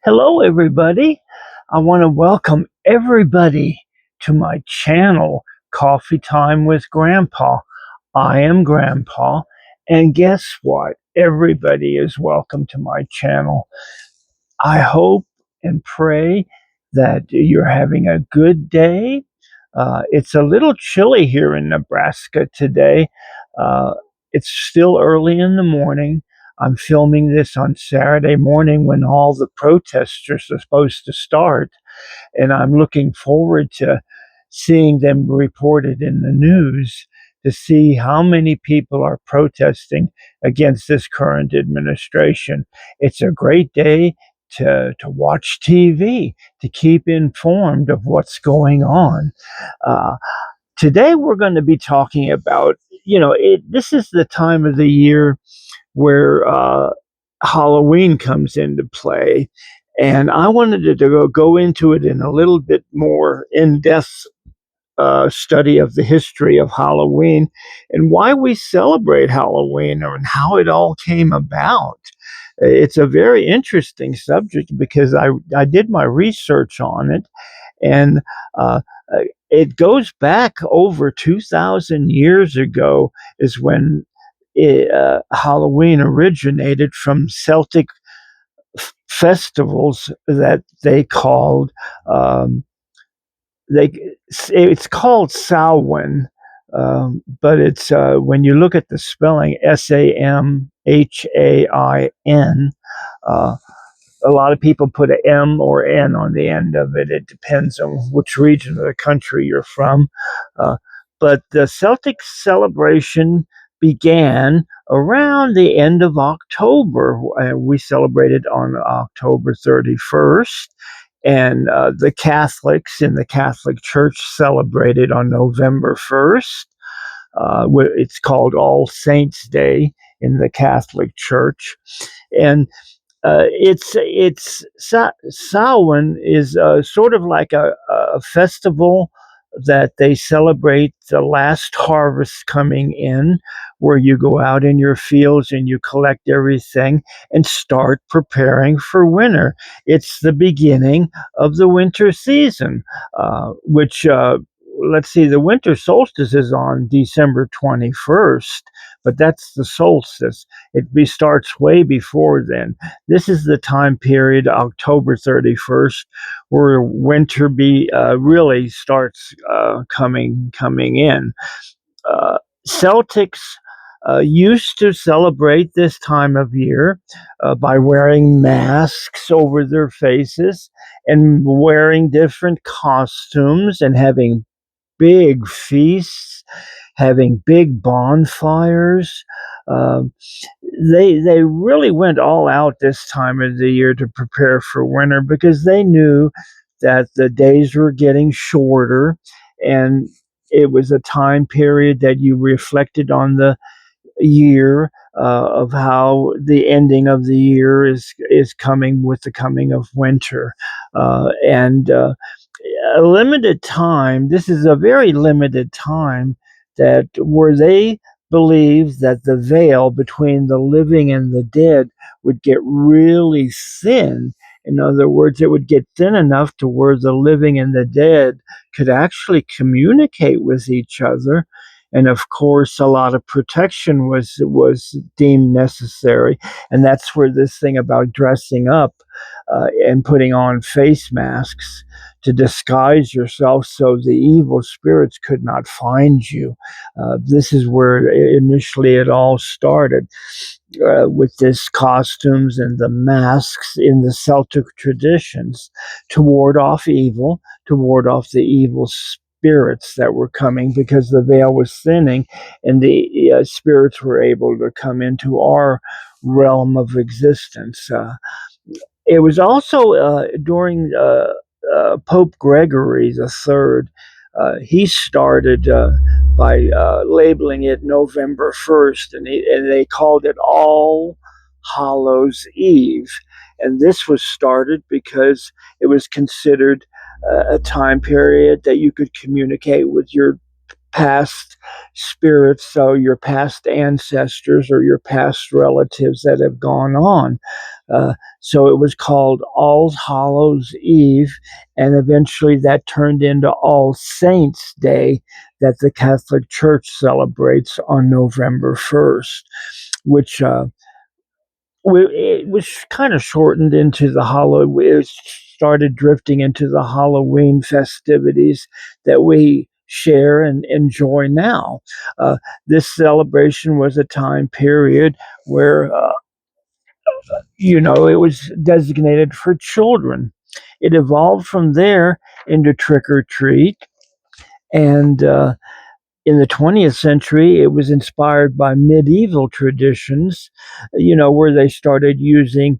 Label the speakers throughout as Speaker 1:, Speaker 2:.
Speaker 1: Hello, everybody. I want to welcome everybody to my channel, Coffee Time with Grandpa. I am Grandpa, and guess what? Everybody is welcome to my channel. I hope and pray that you're having a good day. It's a little chilly here in Nebraska today. Uh, it's still early in the morning. I'm filming this on Saturday morning when all the protesters are supposed to start, and I'm looking forward to seeing them reported in the news to see how many people are protesting against this current administration. It's a great day to watch TV, to keep informed of what's going on. Uh, Today, we're going to be talking about, this is the time of the year where Halloween comes into play. And I wanted to go into it in a little bit more in depth study of the history of Halloween and why we celebrate Halloween and how it all came about. It's a very interesting subject because I did my research on it, and uh, it goes back over 2,000 years ago is when Halloween originated from Celtic festivals that they called um, they it's called Sow-in, but it's when you look at the spelling Samhain. Uh, a lot of people put a M or N on the end of it. It depends on which region of the country you're from. Uh, but the Celtic celebration began around the end of October. We celebrated on October 31st, and the Catholics in the Catholic Church celebrated on November 1st. It's called All Saints' Day in the Catholic Church, and Samhain is sort of like a festival that they celebrate the last harvest coming in, where you go out in your fields and you collect everything and start preparing for winter. It's the beginning of the winter season, which let's see, the winter solstice is on December 21st, but that's the solstice. Starts way before then. This is the time period, October 31st, where winter really starts coming in. Uh, Celtics used to celebrate this time of year by wearing masks over their faces and wearing different costumes and having big feasts, having big bonfires. Uh, they really went all out this time of the year to prepare for winter because they knew that the days were getting shorter, and it was a time period that you reflected on the year of how the ending of the year is coming with the coming of winter, and a limited time. This is a very limited time that where they believed that the veil between the living and the dead would get really thin. In other words, it would get thin enough to where the living and the dead could actually communicate with each other. And of course, a lot of protection was deemed necessary, and that's where this thing about dressing up and putting on face masks to disguise yourself so the evil spirits could not find you. This is where initially it all started, with this costumes and the masks in the Celtic traditions to ward off evil, to ward off the evil spirits that were coming, because the veil was thinning and the spirits were able to come into our realm of existence. It was also during Pope Gregory the Third. He started by labeling it November 1st, and they called it All Hallows Eve. And this was started because it was considered a time period that you could communicate with your past spirits, so your past ancestors or your past relatives that have gone on. So it was called All Hallows Eve, and eventually that turned into All Saints Day that the Catholic Church celebrates on November 1st, which it was kind of shortened into the it started drifting into the Halloween festivities that we share and enjoy now. This celebration was a time period where it was designated for children. It evolved from there into trick or treat, and in the 20th century, it was inspired by medieval traditions, where they started using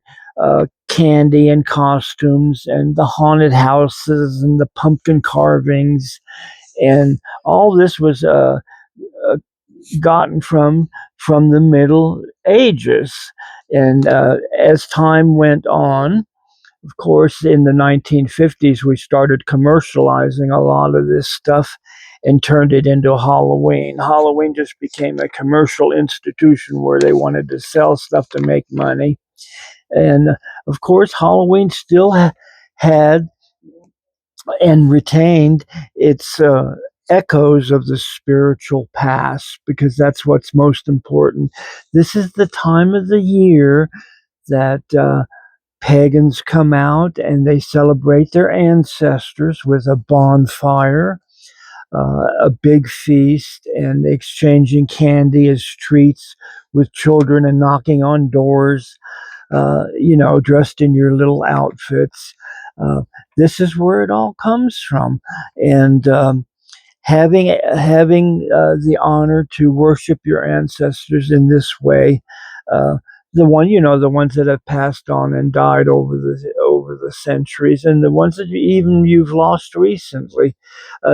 Speaker 1: candy and costumes and the haunted houses and the pumpkin carvings. And all this was uh, gotten from the Middle Ages. And as time went on, of course, in the 1950s, we started commercializing a lot of this stuff and turned it into Halloween. Halloween just became a commercial institution where they wanted to sell stuff to make money. And of course, Halloween still had and retained its echoes of the spiritual past, because that's what's most important. This is the time of the year that pagans come out and they celebrate their ancestors with a bonfire, a big feast, and exchanging candy as treats with children and knocking on doors, dressed in your little outfits. Uh, this is where it all comes from. And having the honor to worship your ancestors in this way, uh, the ones that have passed on and died over the centuries, and the ones that you've lost recently.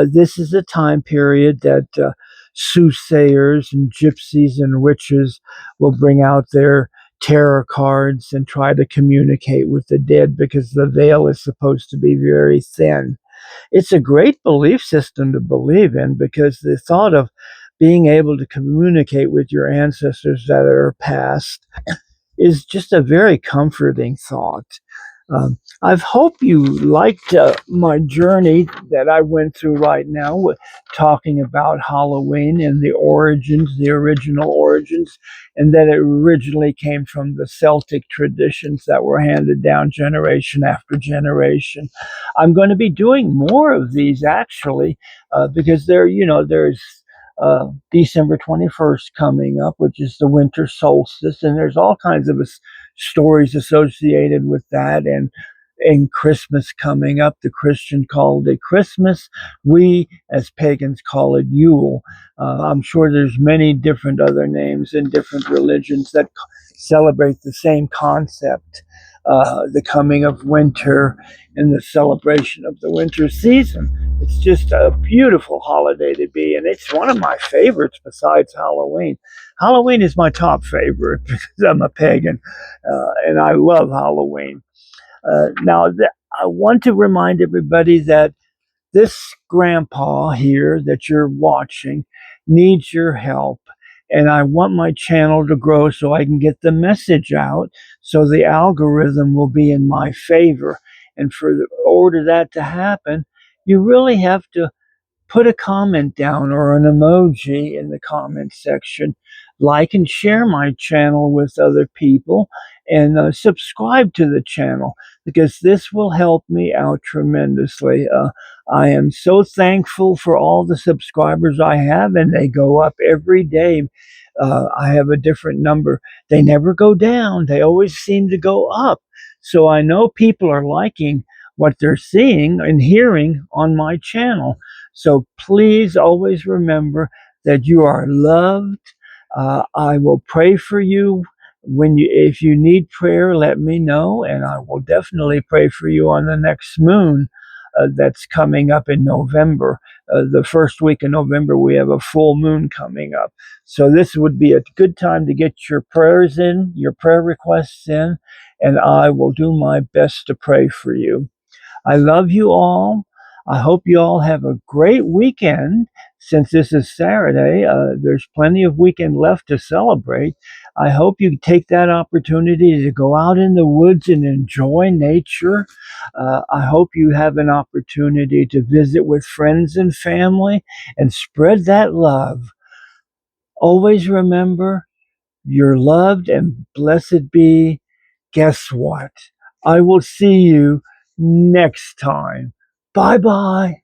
Speaker 1: This is a time period that soothsayers and gypsies and witches will bring out their tarot cards and try to communicate with the dead, because the veil is supposed to be very thin. It's a great belief system to believe in, because the thought of being able to communicate with your ancestors that are past is just a very comforting thought. I hope you liked my journey that I went through right now, with talking about Halloween and the origins, the original origins, and that it originally came from the Celtic traditions that were handed down generation after generation. I'm going to be doing more of these, actually, because there's December 21st coming up, which is the winter solstice, and there's all kinds of stories associated with that, and Christmas coming up. The Christian called it Christmas. We, as pagans, call it Yule. I'm sure there's many different other names in different religions that celebrate the same concept, the coming of winter and the celebration of the winter season. It's just a beautiful holiday to be, and it's one of my favorites besides Halloween. Halloween is my top favorite because I'm a pagan, and I love Halloween. I want to remind everybody that this grandpa here that you're watching needs your help. And I want my channel to grow so I can get the message out, so the algorithm will be in my favor. And for the order that to happen, you really have to put a comment down or an emoji in the comment section. Like and share my channel with other people, and subscribe to the channel, because this will help me out tremendously. I am so thankful for all the subscribers I have, and they go up every day. I have a different number. They never go down, they always seem to go up. So I know people are liking what they're seeing and hearing on my channel. So please always remember that you are loved. I will pray for you. If you need prayer, let me know, and I will definitely pray for you on the next moon that's coming up in November. The first week in November, we have a full moon coming up. So this would be a good time to get your prayers in, your prayer requests in, and I will do my best to pray for you. I love you all. I hope you all have a great weekend. since this is Saturday, there's plenty of weekend left to celebrate. I hope you take that opportunity to go out in the woods and enjoy nature. I hope you have an opportunity to visit with friends and family and spread that love. Always remember, you're loved and blessed be. Guess what? I will see you next time. Bye bye.